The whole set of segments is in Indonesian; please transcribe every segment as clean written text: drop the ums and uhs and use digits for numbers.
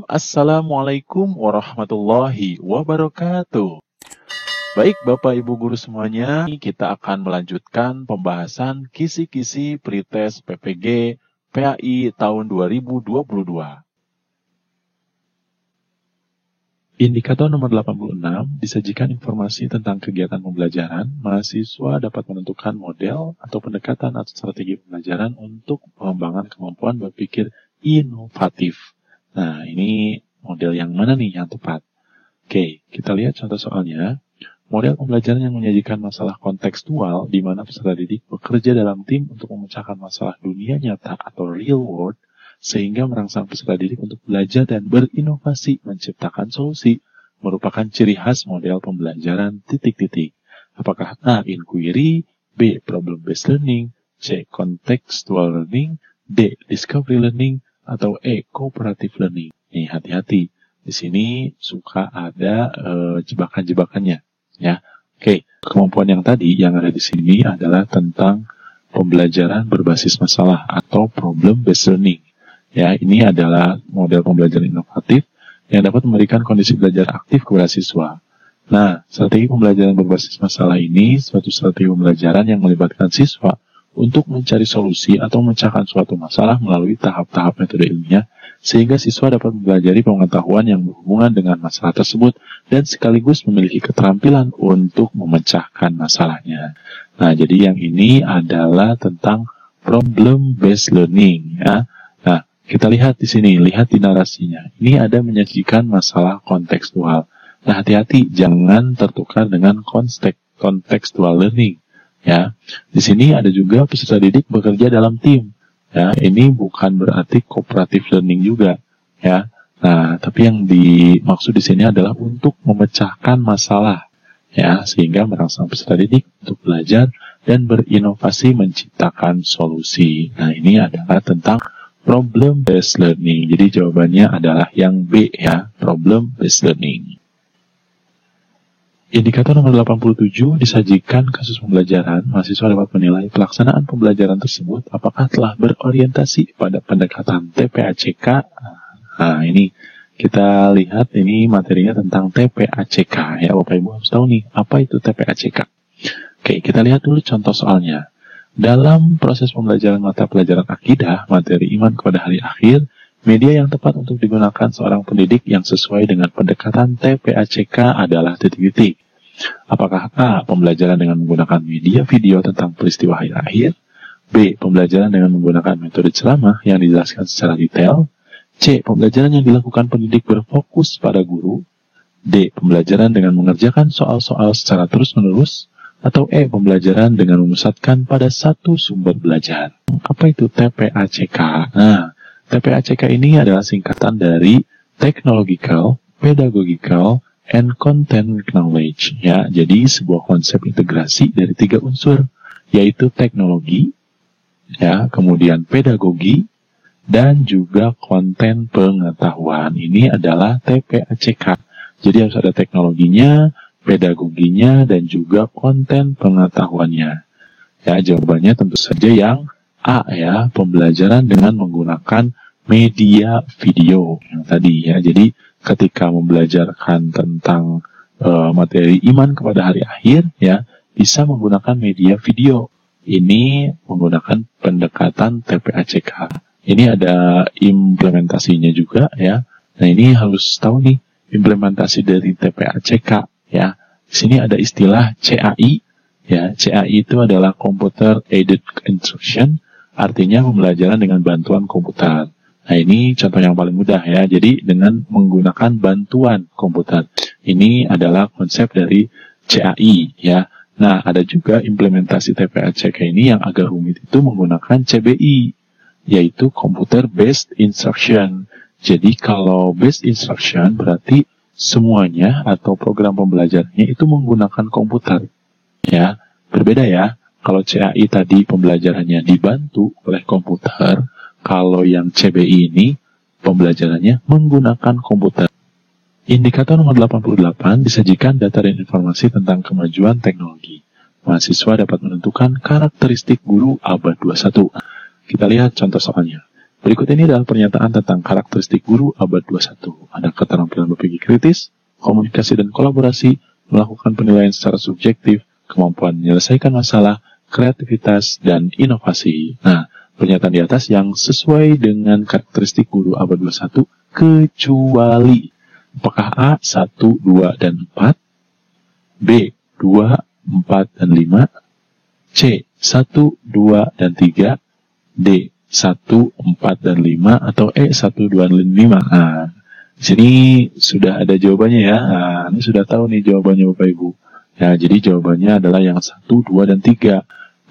Assalamualaikum warahmatullahi wabarakatuh. Baik Bapak Ibu Guru semuanya, kita akan melanjutkan pembahasan kisi-kisi pretest PPG PAI tahun 2022. Indikator nomor 86 disajikan informasi tentang kegiatan pembelajaran. Mahasiswa dapat menentukan model atau pendekatan atau strategi pembelajaran untuk pengembangan kemampuan berpikir inovatif. Nah, ini model yang mana nih yang tepat? Oke, kita lihat contoh soalnya. Model pembelajaran yang menyajikan masalah kontekstual di mana peserta didik bekerja dalam tim untuk memecahkan masalah dunia nyata atau real world, sehingga merangsang peserta didik untuk belajar dan berinovasi menciptakan solusi, merupakan ciri khas model pembelajaran titik-titik. Apakah A. Inquiry, B. Problem-based learning, C. Contextual learning, D. Discovery learning, atau E. Cooperative learning. Nih, hati-hati. Di sini suka ada jebakan-jebakannya. Ya, oke. Kemampuan yang tadi yang ada di sini adalah tentang pembelajaran berbasis masalah atau problem-based learning. Ya, ini adalah model pembelajaran inovatif yang dapat memberikan kondisi belajar aktif kepada siswa. Nah, strategi pembelajaran berbasis masalah ini suatu strategi pembelajaran yang melibatkan siswa untuk mencari solusi atau memecahkan suatu masalah melalui tahap-tahap metode ilmiah, sehingga siswa dapat mempelajari pengetahuan yang berhubungan dengan masalah tersebut dan sekaligus memiliki keterampilan untuk memecahkan masalahnya. Nah, jadi yang ini adalah tentang problem-based learning, ya. Nah, kita lihat di sini, lihat di narasinya. Ini ada menyajikan masalah kontekstual. Nah, hati-hati, jangan tertukar dengan contextual learning. Ya, di sini ada juga peserta didik bekerja dalam tim. Ya, ini bukan berarti cooperative learning juga. Ya, nah, tapi yang dimaksud di sini adalah untuk memecahkan masalah. Ya, sehingga merangsang peserta didik untuk belajar dan berinovasi menciptakan solusi. Nah, ini adalah tentang problem-based learning. Jadi jawabannya adalah yang B ya, problem-based learning. Indikator nomor 87 disajikan kasus pembelajaran. Mahasiswa dapat menilai pelaksanaan pembelajaran tersebut apakah telah berorientasi pada pendekatan TPACK. Nah, ini kita lihat ini materinya tentang TPACK ya, Bapak Ibu harus tahu nih apa itu TPACK. Oke, kita lihat dulu contoh soalnya. Dalam proses pembelajaran mata pelajaran akidah, materi iman kepada hari akhir, media yang tepat untuk digunakan seorang pendidik yang sesuai dengan pendekatan TPACK adalah titik-titik. Apakah A. Pembelajaran dengan menggunakan media video tentang peristiwa hari akhir, B. Pembelajaran dengan menggunakan metode ceramah yang dijelaskan secara detail, C. Pembelajaran yang dilakukan pendidik berfokus pada guru, D. Pembelajaran dengan mengerjakan soal-soal secara terus-menerus, atau E. Pembelajaran dengan memusatkan pada satu sumber belajar. Apa itu TPACK? Nah, TPACK ini adalah singkatan dari Technological, Pedagogical, and Content Knowledge. Ya, jadi sebuah konsep integrasi dari 3 unsur, yaitu teknologi, ya, kemudian pedagogi, dan juga konten pengetahuan. Ini adalah TPACK. Jadi harus ada teknologinya, pedagoginya, dan juga konten pengetahuannya. Ya, jawabannya tentu saja yang A ya, pembelajaran dengan menggunakan media video yang tadi ya. Jadi ketika membelajarkan tentang materi iman kepada hari akhir ya, bisa menggunakan media video. Ini menggunakan pendekatan TPACK. Ini ada implementasinya juga ya. Nah, ini harus tahu nih implementasi dari TPACK. Ya, di sini ada istilah CAI. Ya, CAI itu adalah Computer Aided Instruction, artinya pembelajaran dengan bantuan komputer. Nah, ini contoh yang paling mudah ya. Jadi dengan menggunakan bantuan komputer. Ini adalah konsep dari CAI ya. Nah, ada juga implementasi TPACK ini yang agak rumit itu menggunakan CBI, yaitu Computer Based Instruction. Jadi kalau based instruction berarti semuanya atau program pembelajarannya itu menggunakan komputer. Ya, berbeda ya. Kalau CAI tadi pembelajarannya dibantu oleh komputer, kalau yang CBI ini pembelajarannya menggunakan komputer. Indikator nomor 88 disajikan data dan informasi tentang kemajuan teknologi. Mahasiswa dapat menentukan karakteristik guru abad 21. Kita lihat contoh soalnya. Berikut ini adalah pernyataan tentang karakteristik guru abad 21. Ada keterampilan berpikir kritis, komunikasi dan kolaborasi, melakukan penilaian secara subjektif, kemampuan menyelesaikan masalah, kreativitas, dan inovasi. Nah, pernyataan di atas yang sesuai dengan karakteristik guru abad 21 kecuali apakah A 1, 2, dan 4, B 2, 4, dan 5, C 1, 2, dan 3, D 1, 4, dan 5, atau E 1, 2, dan 5. Nah, di sini sudah ada jawabannya ya. Nah, ini sudah tahu nih jawabannya Bapak Ibu. Ya, jadi jawabannya adalah yang 1, 2, dan 3.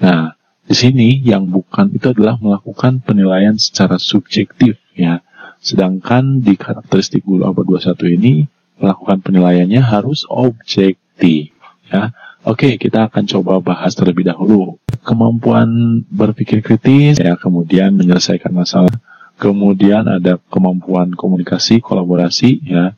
Nah, di sini yang bukan itu adalah melakukan penilaian secara subjektif ya. Sedangkan di karakteristik guru abad 21 ini melakukan penilaiannya harus objektif ya. Oke, kita akan coba bahas terlebih dahulu kemampuan berpikir kritis ya, kemudian menyelesaikan masalah, kemudian ada kemampuan komunikasi, kolaborasi ya.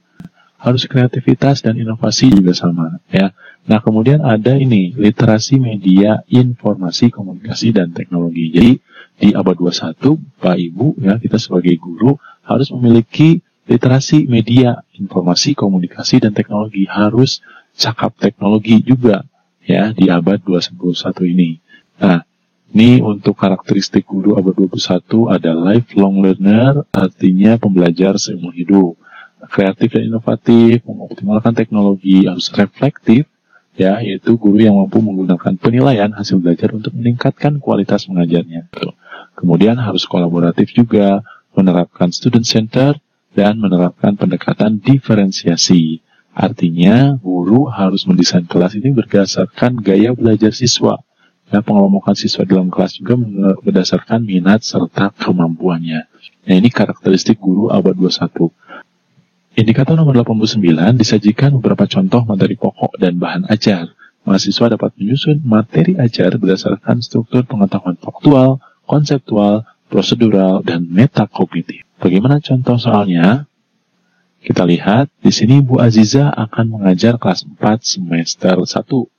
Harus kreativitas dan inovasi juga sama ya. Nah, kemudian ada ini literasi media, informasi, komunikasi, dan teknologi. Jadi di abad 21 Pak Ibu ya, kita sebagai guru harus memiliki literasi media, informasi, komunikasi, dan teknologi. Harus cakap teknologi juga ya di abad 21 ini. Nah, ini untuk karakteristik guru abad 21 ada lifelong learner, artinya pembelajar seumur hidup. Kreatif dan inovatif, mengoptimalkan teknologi, harus reflektif, ya, yaitu guru yang mampu menggunakan penilaian hasil belajar untuk meningkatkan kualitas mengajarnya. Kemudian harus kolaboratif juga, menerapkan student center, dan menerapkan pendekatan diferensiasi. Artinya, guru harus mendesain kelas ini berdasarkan gaya belajar siswa. Ya, pengelompokan siswa dalam kelas juga berdasarkan minat serta kemampuannya. Nah, ini karakteristik guru abad 21. Indikator nomor 89 disajikan beberapa contoh materi pokok dan bahan ajar. Mahasiswa dapat menyusun materi ajar berdasarkan struktur pengetahuan faktual, konseptual, prosedural, dan metakognitif. Bagaimana contoh soalnya? Kita lihat, di sini Bu Aziza akan mengajar kelas 4 semester 1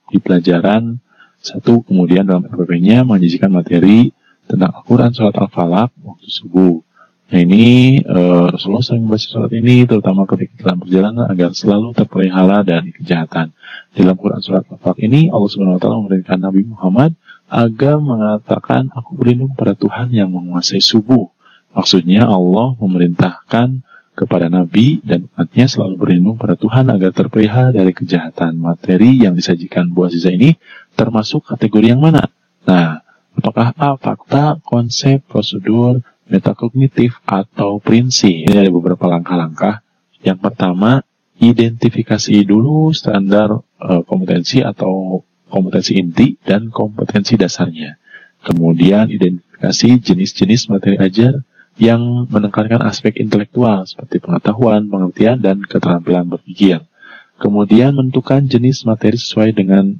di pelajaran 1, kemudian dalam RPP-nya menyajikan materi tentang Al-Quran Surat Al-Falaq waktu subuh. Nah, ini Rasulullah sering membaca surat ini terutama ketika dalam perjalanan agar selalu terpelihara dari kejahatan. Dalam Quran Surat Al-Falaq ini Allah Subhanahu Wa Taala memerintahkan Nabi Muhammad agar mengatakan aku berlindung pada Tuhan yang menguasai subuh. Maksudnya Allah memerintahkan kepada Nabi dan umatnya selalu berlindung pada Tuhan agar terpelihara dari kejahatan. Materi yang disajikan Bu Aziza ini termasuk kategori yang mana? Nah, apakah A, fakta, konsep, prosedur, metakognitif, atau prinsip? Ini ada beberapa langkah-langkah. Yang pertama, identifikasi dulu standar kompetensi atau kompetensi inti dan kompetensi dasarnya. Kemudian identifikasi jenis-jenis materi ajar yang menekankan aspek intelektual seperti pengetahuan, pengertian, dan keterampilan berpikir. Kemudian menentukan jenis materi sesuai dengan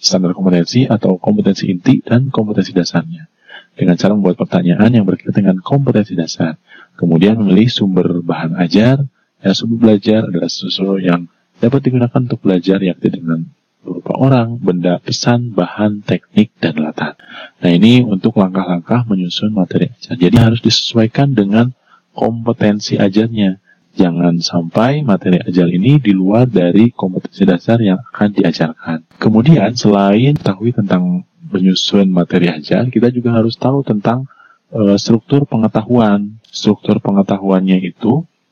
standar kompetensi atau kompetensi inti dan kompetensi dasarnya, dengan cara membuat pertanyaan yang berkaitan dengan kompetensi dasar. Kemudian memilih sumber bahan ajar. Ya, sumber belajar adalah sesuatu yang dapat digunakan untuk belajar, yakni dengan berupa orang, benda, pesan, bahan, teknik, dan latar. Nah, ini untuk langkah-langkah menyusun materi ajar. Jadi harus disesuaikan dengan kompetensi ajarnya. Jangan sampai materi ajar ini di luar dari kompetensi dasar yang akan diajarkan. Kemudian, selain mengetahui tentang menyusun materi ajar, kita juga harus tahu tentang struktur pengetahuan. Struktur pengetahuannya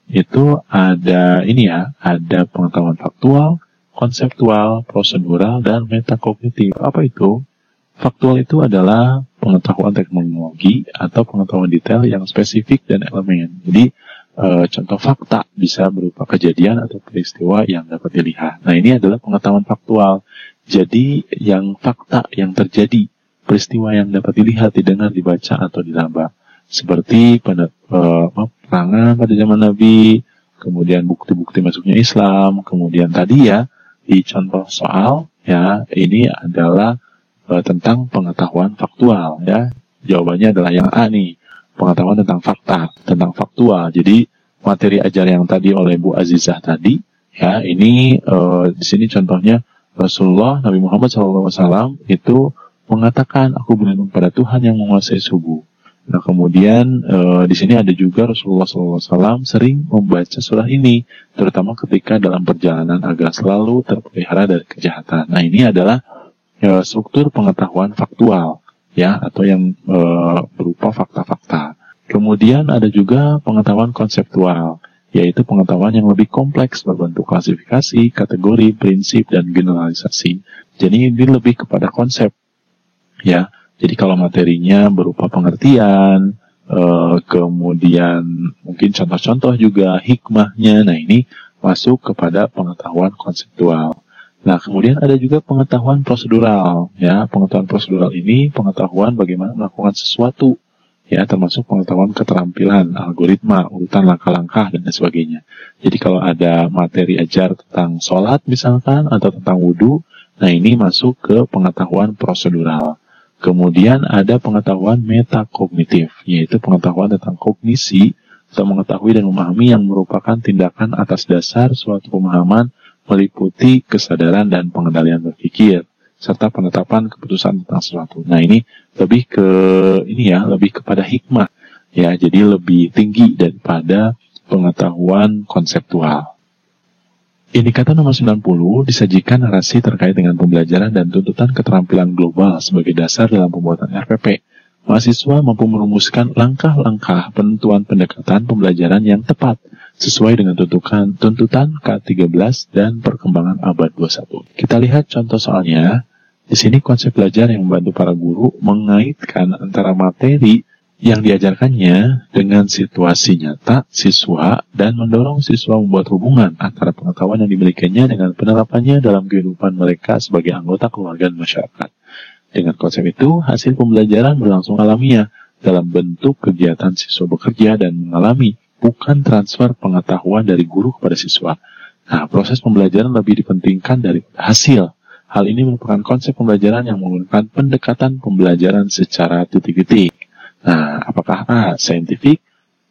itu ada ini ya, ada pengetahuan faktual, konseptual, prosedural, dan metakognitif. Apa itu? Faktual itu adalah pengetahuan teknologi atau pengetahuan detail yang spesifik dan elemen. Jadi contoh fakta bisa berupa kejadian atau peristiwa yang dapat dilihat. Nah, ini adalah pengetahuan faktual. Jadi yang fakta yang terjadi, peristiwa yang dapat dilihat, didengar, dibaca, atau diraba. Seperti perangan pada zaman Nabi, kemudian bukti-bukti masuknya Islam, kemudian tadi ya, di contoh soal, ya, ini adalah tentang pengetahuan faktual, ya. Jawabannya adalah yang A nih, pengetahuan tentang fakta, tentang faktual. Jadi, materi ajar yang tadi oleh Bu Azizah tadi, ya, ini di sini contohnya, Rasulullah Nabi Muhammad SAW itu mengatakan, aku berlindung pada Tuhan yang menguasai subuh. Nah, kemudian di sini ada juga Rasulullah SAW sering membaca surah ini, terutama ketika dalam perjalanan agar selalu terpelihara dari kejahatan. Nah, ini adalah struktur pengetahuan faktual, ya, atau yang berupa fakta-fakta. Kemudian ada juga pengetahuan konseptual, yaitu pengetahuan yang lebih kompleks berbentuk klasifikasi, kategori, prinsip, dan generalisasi. Jadi ini lebih kepada konsep, ya. Jadi kalau materinya berupa pengertian, kemudian mungkin contoh-contoh juga hikmahnya, nah ini masuk kepada pengetahuan konseptual. Nah, kemudian ada juga pengetahuan prosedural, ya. Pengetahuan prosedural ini pengetahuan bagaimana melakukan sesuatu, ya, termasuk pengetahuan keterampilan, algoritma, urutan langkah-langkah, dan sebagainya. Jadi kalau ada materi ajar tentang sholat misalkan, atau tentang wudhu, nah ini masuk ke pengetahuan prosedural. Kemudian ada pengetahuan metakognitif, yaitu pengetahuan tentang kognisi, atau mengetahui dan memahami yang merupakan tindakan atas dasar suatu pemahaman meliputi kesadaran dan pengendalian berpikir, serta penetapan keputusan tentang sesuatu. Nah, ini lebih kepada hikmah, ya, jadi lebih tinggi daripada pengetahuan konseptual. Indikator nomor 90 disajikan narasi terkait dengan pembelajaran dan tuntutan keterampilan global sebagai dasar dalam pembuatan RPP. Mahasiswa mampu merumuskan langkah-langkah penentuan pendekatan pembelajaran yang tepat sesuai dengan tuntutan K13 dan perkembangan abad 21. Kita lihat contoh soalnya. Di sini konsep belajar yang membantu para guru mengaitkan antara materi yang diajarkannya dengan situasi nyata siswa dan mendorong siswa membuat hubungan antara pengetahuan yang dimilikinya dengan penerapannya dalam kehidupan mereka sebagai anggota keluarga dan masyarakat. Dengan konsep itu, hasil pembelajaran berlangsung alamiah dalam bentuk kegiatan siswa bekerja dan mengalami, bukan transfer pengetahuan dari guru kepada siswa. Nah, proses pembelajaran lebih dipentingkan dari hasil. Hal ini merupakan konsep pembelajaran yang menggunakan pendekatan pembelajaran secara titik-titik. Nah, apakah A. Saintifik,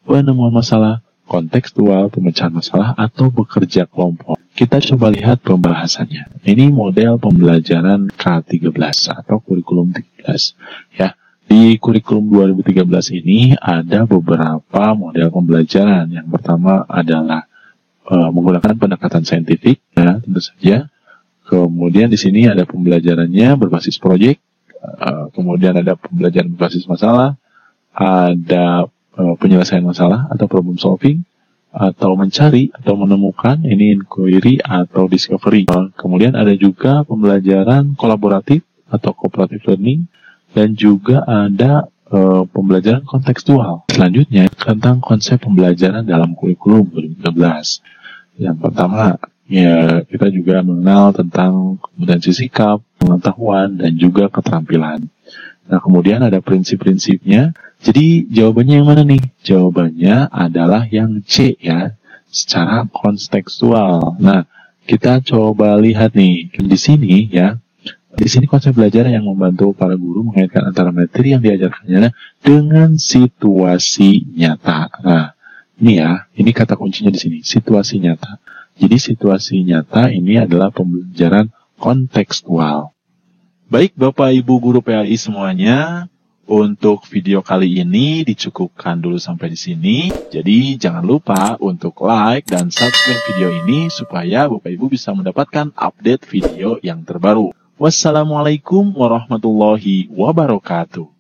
penemuan masalah, kontekstual, pemecahan masalah, atau bekerja kelompok? Kita coba lihat pembahasannya. Ini model pembelajaran K13 atau kurikulum 13. Ya, di kurikulum 2013 ini ada beberapa model pembelajaran. Yang pertama adalah menggunakan pendekatan saintifik, ya, tentu saja. Kemudian di sini ada pembelajarannya berbasis proyek, kemudian ada pembelajaran berbasis masalah, ada penyelesaian masalah atau problem solving, atau mencari atau menemukan, ini inquiry atau discovery. Kemudian ada juga pembelajaran kolaboratif atau cooperative learning, dan juga ada pembelajaran kontekstual. Selanjutnya tentang konsep pembelajaran dalam kurikulum 2013. Yang pertama, ya, kita juga mengenal tentang kompetensi sikap, pengetahuan, dan juga keterampilan. Nah, kemudian ada prinsip-prinsipnya. Jadi, jawabannya yang mana nih? Jawabannya adalah yang C, ya, secara kontekstual. Nah, kita coba lihat nih. Di sini, ya, di sini konsep belajar yang membantu para guru mengaitkan antara materi yang diajarkannya dengan situasi nyata. Nah, ini ya, ini kata kuncinya di sini, situasi nyata. Jadi, situasi nyata ini adalah pembelajaran kontekstual. Baik, Bapak Ibu Guru PAI semuanya, untuk video kali ini dicukupkan dulu sampai di sini. Jadi jangan lupa untuk like dan subscribe video ini supaya Bapak Ibu bisa mendapatkan update video yang terbaru. Wassalamualaikum warahmatullahi wabarakatuh.